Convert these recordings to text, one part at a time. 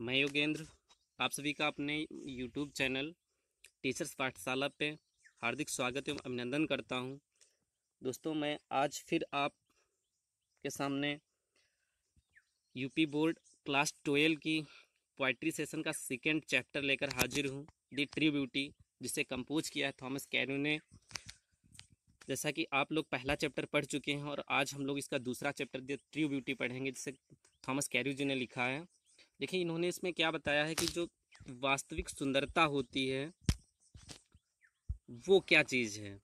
मैं योगेंद्र आप सभी का अपने YouTube चैनल टीचर्स पाठशाला पे हार्दिक स्वागत एवं अभिनंदन करता हूं। दोस्तों, मैं आज फिर आपके सामने यूपी बोर्ड क्लास 12 की पोइट्री सेशन का सेकेंड चैप्टर लेकर हाजिर हूं, द ट्री ब्यूटी, जिसे कंपोज किया है थॉमस कैन्यू ने। जैसा कि आप लोग पहला चैप्टर पढ़ चुके हैं और आज हम लोग इसका दूसरा चैप्टर द ट्री ब्यूटी पढ़ेंगे, जिसे थॉमस कैन्यू जी ने लिखा है। देखिए, इन्होंने इसमें क्या बताया है कि जो वास्तविक सुंदरता होती है वो क्या चीज़ है।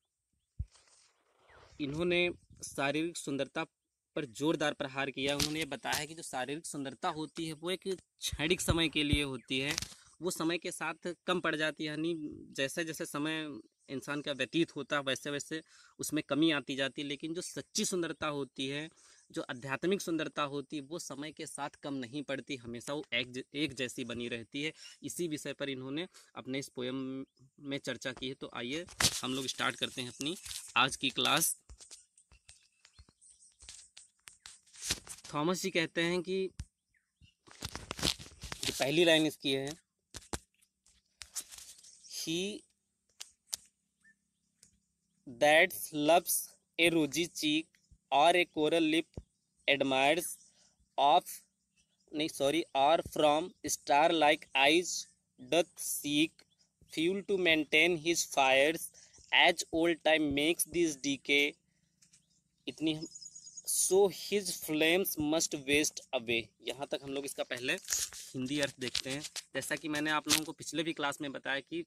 इन्होंने शारीरिक सुंदरता पर जोरदार प्रहार किया। उन्होंने ये बताया है कि जो शारीरिक सुंदरता होती है वो एक क्षणिक समय के लिए होती है, वो समय के साथ कम पड़ जाती है। यानी जैसे जैसे समय इंसान का व्यतीत होता है वैसे वैसे उसमें कमी आती जाती है। लेकिन जो सच्ची सुंदरता होती है, जो आध्यात्मिक सुंदरता होती है, वो समय के साथ कम नहीं पड़ती, हमेशा वो एक जैसी बनी रहती है। इसी विषय पर इन्होंने अपने इस पोयम में चर्चा की है। तो आइए हम लोग स्टार्ट करते हैं अपनी आज की क्लास। थॉमस जी कहते हैं कि जो पहली लाइन इसकी है, ही that loves A rosy cheek और a coral lip admirers of नहीं सॉरी और from star like eyes doth seek fuel to maintain his fires as old time makes this decay इतनी so his flames must waste away. यहाँ तक हम लोग इसका पहले हिंदी अर्थ देखते हैं। जैसा कि मैंने आप लोगों को पिछले भी क्लास में बताया कि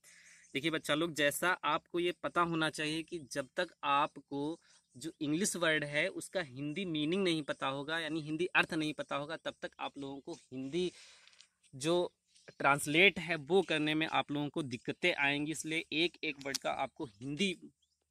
देखिए बच्चा लोग, जैसा आपको ये पता होना चाहिए कि जब तक आपको जो इंग्लिश वर्ड है उसका हिंदी मीनिंग नहीं पता होगा, यानी हिंदी अर्थ नहीं पता होगा, तब तक आप लोगों को हिंदी जो ट्रांसलेट है वो करने में आप लोगों को दिक्कतें आएंगी। इसलिए एक एक वर्ड का आपको हिंदी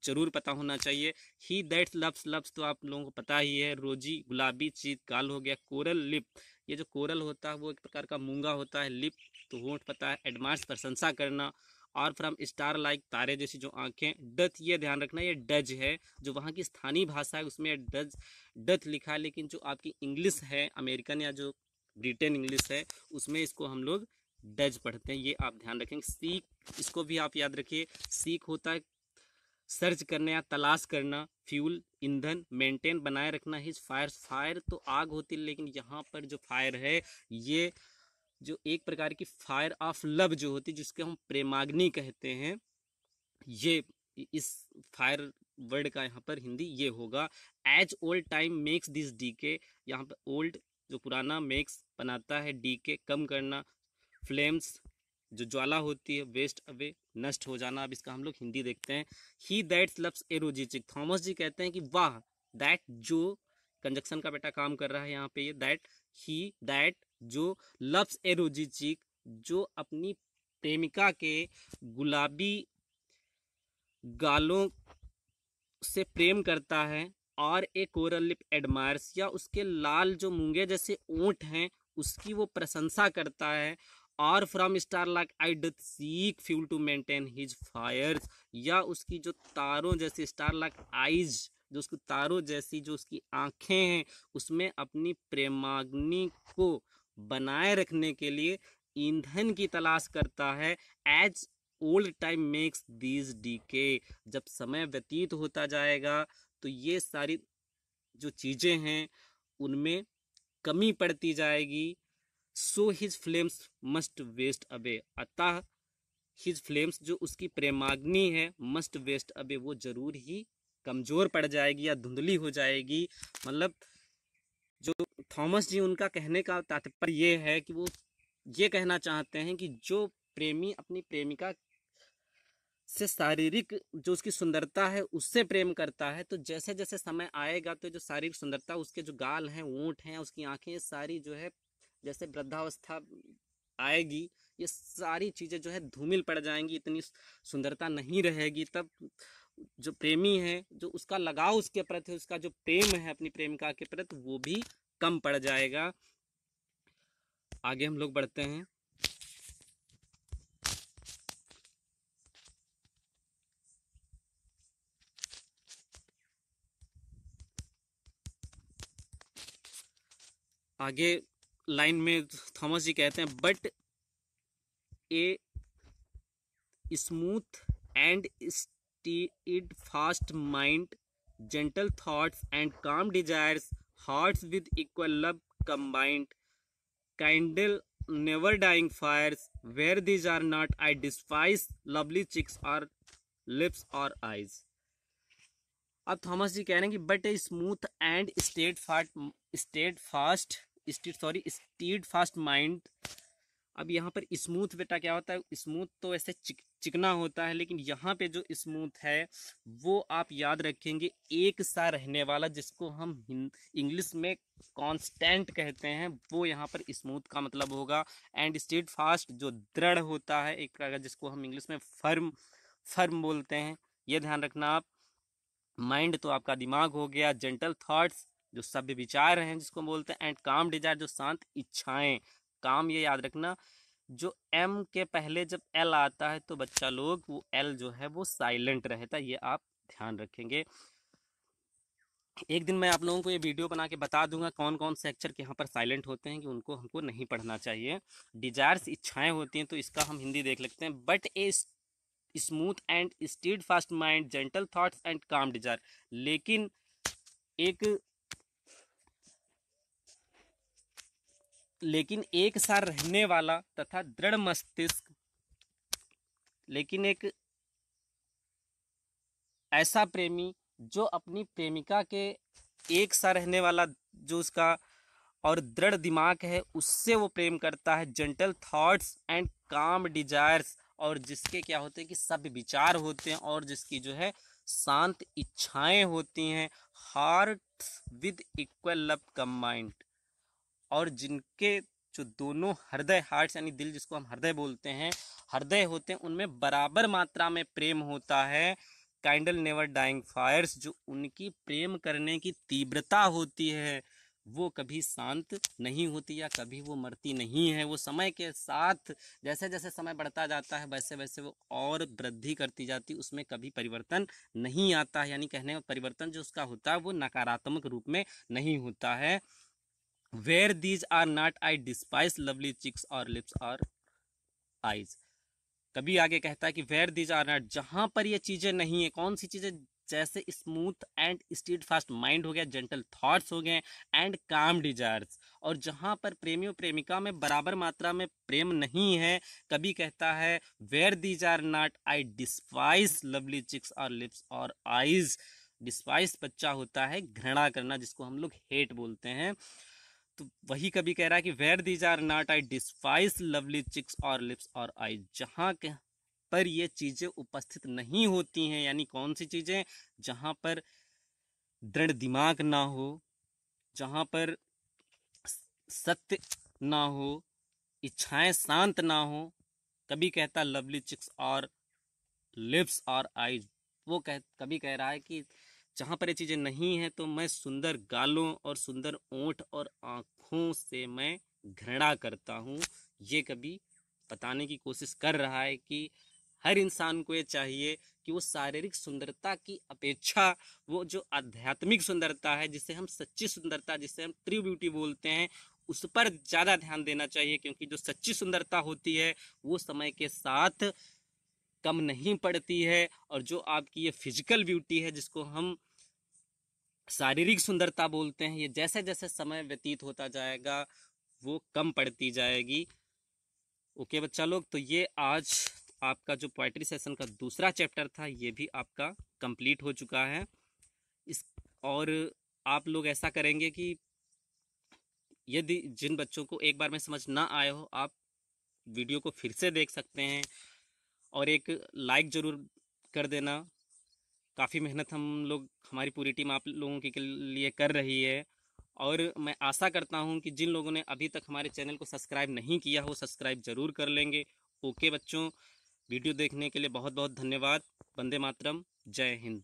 जरूर पता होना चाहिए। ही दैट्स लव्स, लव्स तो आप लोगों को पता ही है, रोजी गुलाबी चीज गाल हो गया, कोरल लिप, ये जो कोरल होता है वो एक प्रकार का मूंगा होता है, लिप तो होंठ पता है, एडमायर्स प्रशंसा करना, और फ्रॉम स्टार लाइक तारे जैसी जो आंखें, डथ ये ध्यान रखना ये डज है, जो वहाँ की स्थानीय भाषा है उसमें डज डथ लिखा है, लेकिन जो आपकी इंग्लिश है अमेरिकन या जो ब्रिटेन इंग्लिश है उसमें इसको हम लोग डज पढ़ते हैं। ये आप ध्यान रखेंगे। सीक, इसको भी आप याद रखिए, सीक होता है सर्च करना या तलाश करना, फ्यूल ईंधन, मेंटेन बनाए रखना, हिज फायर, फायर तो आग होती है, लेकिन यहाँ पर जो फायर है ये जो एक प्रकार की फायर ऑफ लव जो होती है जिसके हम प्रेमाग्नि कहते हैं, ये इस फायर वर्ड का यहाँ पर हिंदी ये होगा। As old time makes this decay, यहाँ पर ओल्ड जो पुराना, मेक्स बनाता है, डीके कम करना, फ्लेम्स जो ज्वाला होती है, वेस्ट अवे नष्ट हो जाना। अब इसका हम लोग हिंदी देखते हैं। ही दैट लव्स एरोजिचिक, थॉमस जी कहते हैं कि वाह, दैट जो कंजक्शन का बेटा काम कर रहा है यहाँ पे, ये दैट, ही दैट जो लव्स एरोजिचिक, जो अपनी प्रेमिका के गुलाबी गालों से प्रेम करता है, और एक कोरल लिप एडमायर्स, या उसके लाल जो मूंगे जैसे ओंठ हैं उसकी वो प्रशंसा करता है, और from star like I doth seek fuel to maintain his fires, या उसकी जो तारों जैसी स्टार लाइक आइज, जो उसकी तारों जैसी जो उसकी आंखें हैं उसमें अपनी प्रेमाग्नि को बनाए रखने के लिए ईंधन की तलाश करता है। As old time makes these decay, जब समय व्यतीत होता जाएगा तो ये सारी जो चीजें हैं उनमें कमी पड़ती जाएगी। So his flames must waste away, अतः हिज फ्लेम्स जो उसकी प्रेमाग्नि है, मस्ट वेस्ट अवे वो जरूर ही कमजोर पड़ जाएगी या धुंधली हो जाएगी। मतलब जो थॉमस जी उनका कहने का तात्पर्य ये है कि वो ये कहना चाहते हैं कि जो प्रेमी अपनी प्रेमिका से शारीरिक जो उसकी सुंदरता है उससे प्रेम करता है, तो जैसे जैसे समय आएगा तो जो शारीरिक सुंदरता, उसके जो गाल हैं, ऊँट हैं, उसकी आंखें, ये सारी जो है जैसे वृद्धावस्था आएगी ये सारी चीजें जो है धूमिल पड़ जाएंगी, इतनी सुंदरता नहीं रहेगी। तब जो प्रेमी है, जो उसका लगाव उसके प्रति, उसका जो प्रेम है अपनी प्रेमिका के प्रति, वो भी कम पड़ जाएगा। आगे हम लोग बढ़ते हैं। आगे लाइन में थॉमस जी कहते हैं, but a smooth and stead fast mind, gentle thoughts and calm desires, hearts with equal love combined, kindle never dying fires, where these are not I despise lovely cheeks or lips or eyes। अब Thomas जी कह रहे हैं कि but a smooth and stayed fast mind. अब यहाँ पर smooth बेटा क्या होता है, स्मूथ तो ऐसे चिकना होता है, लेकिन यहाँ पे जो स्मूथ है वो आप याद रखेंगे एक सा रहने वाला, जिसको हम इंग्लिश में कांस्टेंट कहते हैं, वो यहाँ पर स्मूथ का मतलब होगा। एंड स्टेड फास्ट जो दृढ़ होता है एक प्रकार, जिसको हम इंग्लिश में फर्म बोलते हैं, ये ध्यान रखना आप। माइंड तो आपका दिमाग हो गया, जेंटल थॉट्स जो सभ्य विचार हैं जिसको बोलते हैं, एंड काम डिजायर जो शांत इच्छाएं। काम ये याद रखना, जो एम के पहले जब एल आता है तो बच्चा लोग वो एल जो है वो साइलेंट रहता है, ये आप ध्यान रखेंगे। एक दिन मैं आप लोगों को ये वीडियो बना के बता दूंगा कौन कौन से अक्षर के यहाँ पर साइलेंट होते हैं कि उनको हमको नहीं पढ़ना चाहिए। डिजायर्स इच्छाएं होती हैं, तो इसका हम हिंदी देख लेते हैं। But a smooth and stead fast mind, gentle thoughts and काम डिजायर। लेकिन एक सा रहने वाला तथा दृढ़ मस्तिष्क, लेकिन एक ऐसा प्रेमी जो अपनी प्रेमिका के एक सा रहने वाला, जो उसका और दृढ़ दिमाग है उससे वो प्रेम करता है। जेंटल थॉट्स एंड काम डिजायर्स, और जिसके क्या होते हैं कि सब विचार होते हैं, और जिसकी जो है शांत इच्छाएं होती हैं। Heart with equal love combined, और जिनके जो दोनों हृदय, हार्ट्स यानी दिल जिसको हम हृदय बोलते हैं, हृदय होते हैं, उनमें बराबर मात्रा में प्रेम होता है। काइंडल नेवर डाइंग फायर्स, जो उनकी प्रेम करने की तीव्रता होती है वो कभी शांत नहीं होती या कभी वो मरती नहीं है। वो समय के साथ जैसे जैसे समय बढ़ता जाता है वैसे वैसे वो और वृद्धि करती जाती है, उसमें कभी परिवर्तन नहीं आता है। यानी कहने में परिवर्तन जो उसका होता है वो नकारात्मक रूप में नहीं होता है। Where these are not I despise lovely cheeks और लिप्स और आईज। कभी आगे कहता है कि वेयर दीज आर नॉट, जहां पर ये चीजें नहीं है। कौन सी चीजें, जैसे smooth and stead fast mind हो गया, जेंटल थॉट्स हो गए, एंड काम डिजायर्स। और जहां पर प्रेमी और प्रेमिका में बराबर मात्रा में प्रेम नहीं है, कभी कहता है where these are not I despise lovely cheeks और लिप्स और आईज। डिस्पाइस बच्चा होता है घृणा करना, जिसको हम लोग हेट बोलते हैं। तो वही कभी कह रहा है कि where these are not I despise lovely cheeks और लिप्स और आई, जहां पर ये चीजें उपस्थित नहीं होती हैं। यानी कौन सी चीजें, जहां पर दृढ़ दिमाग ना हो, जहां पर सत्य ना हो, इच्छाएं शांत ना हो। कभी कहता लवली चिक्स और लिप्स और आईज, वो कभी कह रहा है कि जहां पर ये चीजें नहीं है तो मैं सुंदर गालों और सुंदर ओंठ और आंखों से मैं घृणा करता हूं। ये कभी बताने की कोशिश कर रहा है कि हर इंसान को ये चाहिए कि वो शारीरिक सुंदरता की अपेक्षा वो जो आध्यात्मिक सुंदरता है, जिसे हम सच्ची सुंदरता, जिसे हम ट्रू ब्यूटी बोलते हैं, उस पर ज्यादा ध्यान देना चाहिए। क्योंकि जो सच्ची सुंदरता होती है वो समय के साथ कम नहीं पड़ती है, और जो आपकी ये फिजिकल ब्यूटी है जिसको हम शारीरिक सुंदरता बोलते हैं, ये जैसे जैसे समय व्यतीत होता जाएगा वो कम पड़ती जाएगी। ओके बच्चा लोग, तो ये आज आपका जो पोएट्री सेशन का दूसरा चैप्टर था ये भी आपका कंप्लीट हो चुका है। इस और आप लोग ऐसा करेंगे कि यदि जिन बच्चों को एक बार में समझ ना आए हो, आप वीडियो को फिर से देख सकते हैं, और एक लाइक ज़रूर कर देना। काफ़ी मेहनत हम लोग, हमारी पूरी टीम आप लोगों के लिए कर रही है, और मैं आशा करता हूं कि जिन लोगों ने अभी तक हमारे चैनल को सब्सक्राइब नहीं किया हो सब्सक्राइब ज़रूर कर लेंगे। ओके बच्चों, वीडियो देखने के लिए बहुत बहुत धन्यवाद। वंदे मातरम, जय हिंद।